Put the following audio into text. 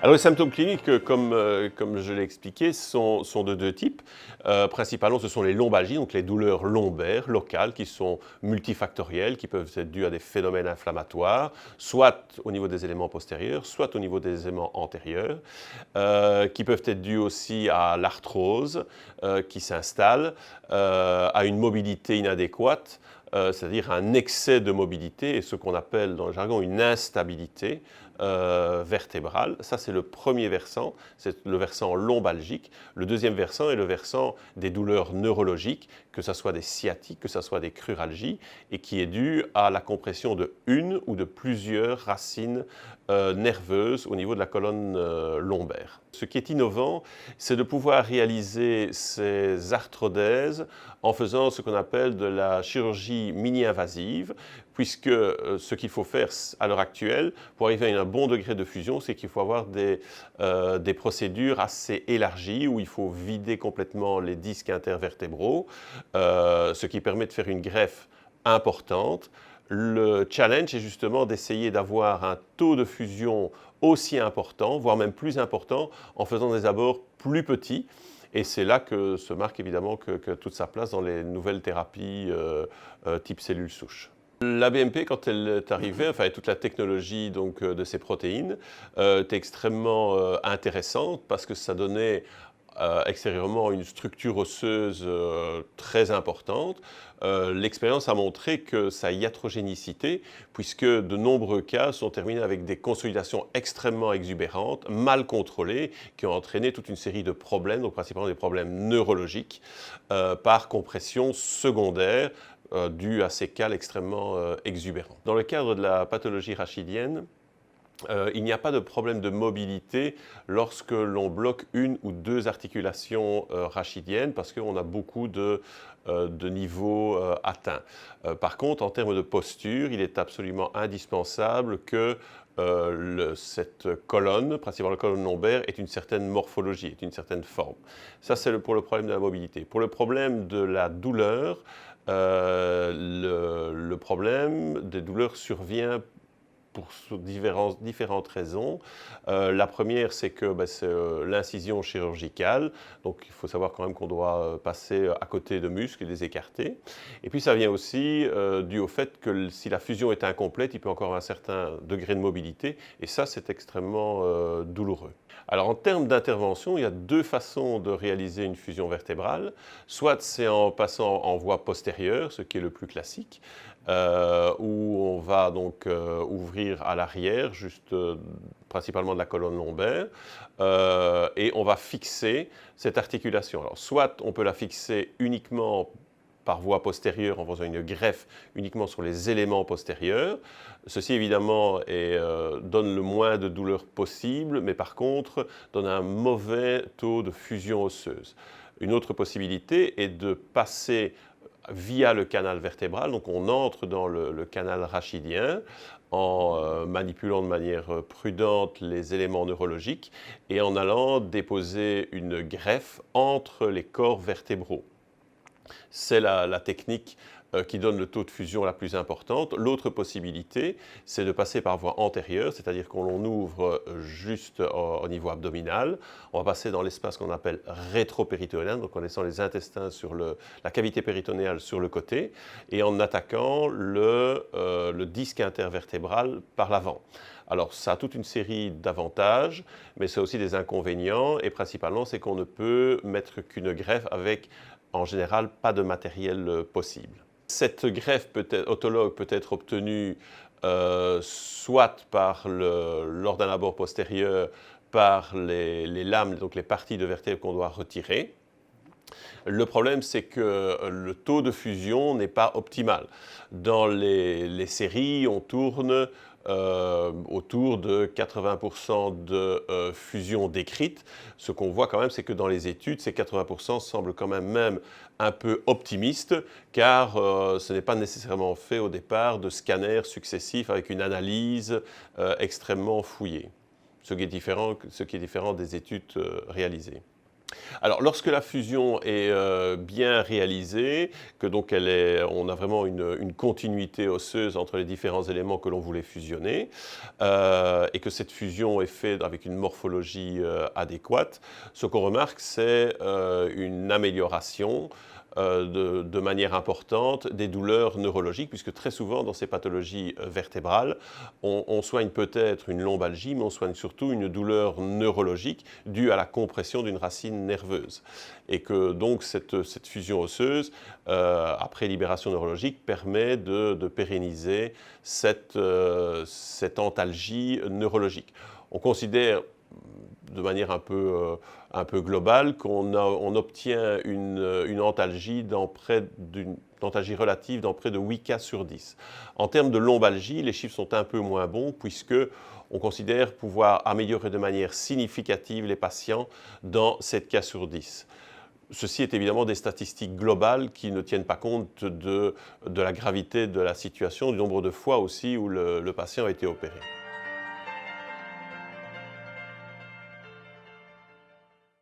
Alors les symptômes cliniques, comme je l'ai expliqué, sont de deux types. Principalement, ce sont les lombalgies, donc les douleurs lombaires locales qui sont multifactorielles, qui peuvent être dues à des phénomènes inflammatoires, soit au niveau des éléments postérieurs, soit au niveau des éléments antérieurs, qui peuvent être dues aussi à l'arthrose qui s'installe, à une mobilité inadéquate, c'est-à-dire un excès de mobilité et ce qu'on appelle dans le jargon une instabilité vertébrale. Ça, c'est le premier versant, c'est le versant lombalgique. Le deuxième versant est le versant des douleurs neurologiques, que ce soit des sciatiques, que ce soit des cruralgies, et qui est dû à la compression de une ou de plusieurs racines nerveuses au niveau de la colonne lombaire. Ce qui est innovant, c'est de pouvoir réaliser ces arthrodèses en faisant ce qu'on appelle de la chirurgie mini-invasive, puisque ce qu'il faut faire à l'heure actuelle pour arriver à un bon degré de fusion, c'est qu'il faut avoir des procédures assez élargies où il faut vider complètement les disques intervertébraux, ce qui permet de faire une greffe importante. Le challenge est justement d'essayer d'avoir un taux de fusion aussi important, voire même plus important, en faisant des abords plus petits. Et c'est là que se marque évidemment que toute sa place dans les nouvelles thérapies type cellules souches. La BMP, quand elle est arrivée, enfin toute la technologie donc, de ces protéines, est extrêmement intéressante parce que ça donnait extérieurement une structure osseuse très importante. L'expérience a montré que sa iatrogénicité, puisque de nombreux cas sont terminés avec des consolidations extrêmement exubérantes, mal contrôlées, qui ont entraîné toute une série de problèmes, donc principalement des problèmes neurologiques, par compression secondaire, due à ces cales extrêmement exubérants. Dans le cadre de la pathologie rachidienne, il n'y a pas de problème de mobilité lorsque l'on bloque une ou deux articulations rachidiennes parce qu'on a beaucoup de niveaux atteints. Par contre, en termes de posture, il est absolument indispensable que cette colonne, principalement la colonne lombaire, ait une certaine morphologie, ait une certaine forme. Ça, c'est pour le problème de la mobilité. Pour le problème de la douleur, le problème des douleurs survient pour différentes raisons. La première, c'est que c'est l'incision chirurgicale. Donc, il faut savoir quand même qu'on doit passer à côté de muscles et les écarter. Et puis, ça vient aussi dû au fait que si la fusion est incomplète, il peut encore avoir un certain degré de mobilité. Et ça, c'est extrêmement douloureux. Alors, en termes d'intervention, il y a deux façons de réaliser une fusion vertébrale. Soit c'est en passant en voie postérieure, ce qui est le plus classique, où on va donc ouvrir à l'arrière, juste principalement de la colonne lombaire, et on va fixer cette articulation. Alors, soit on peut la fixer uniquement par voie postérieure en faisant une greffe uniquement sur les éléments postérieurs. Ceci évidemment donne le moins de douleur possible, mais par contre donne un mauvais taux de fusion osseuse. Une autre possibilité est de passer via le canal vertébral, donc on entre dans le canal rachidien en manipulant de manière prudente les éléments neurologiques et en allant déposer une greffe entre les corps vertébraux. C'est la technique qui donne le taux de fusion la plus importante. L'autre possibilité, c'est de passer par voie antérieure, c'est-à-dire qu'on ouvre juste au niveau abdominal. On va passer dans l'espace qu'on appelle rétropéritonéal, donc en laissant les intestins sur la cavité péritonéale sur le côté et en attaquant le disque intervertébral par l'avant. Alors, ça a toute une série d'avantages, mais c'est aussi des inconvénients, et principalement, c'est qu'on ne peut mettre qu'une greffe avec, en général, pas de matériel possible. Cette greffe autologue peut être obtenue soit lors d'un abord postérieur par les lames, donc les parties de vertèbres qu'on doit retirer. Le problème, c'est que le taux de fusion n'est pas optimal. Dans les séries, on tourne autour de 80% de fusion décrite. Ce qu'on voit quand même, c'est que dans les études, ces 80% semblent quand même un peu optimistes, car ce n'est pas nécessairement fait au départ de scanners successifs avec une analyse extrêmement fouillée, ce qui est différent des études réalisées. Alors, lorsque la fusion est bien réalisée, que donc on a vraiment une continuité osseuse entre les différents éléments que l'on voulait fusionner, et que cette fusion est faite avec une morphologie adéquate, ce qu'on remarque, c'est une amélioration de manière importante des douleurs neurologiques, puisque très souvent dans ces pathologies vertébrales, on soigne peut-être une lombalgie, mais on soigne surtout une douleur neurologique due à la compression d'une racine nerveuse. Et que donc cette fusion osseuse, après libération neurologique, permet de pérenniser cette antalgie neurologique. On considère de manière un peu globale qu'on obtient une antalgie antalgie relative dans près de 8 cas sur 10. En termes de lombalgie, les chiffres sont un peu moins bons puisque on considère pouvoir améliorer de manière significative les patients dans 7 cas sur 10. Ceci est évidemment des statistiques globales qui ne tiennent pas compte de la gravité de la situation, du nombre de fois aussi où le patient a été opéré.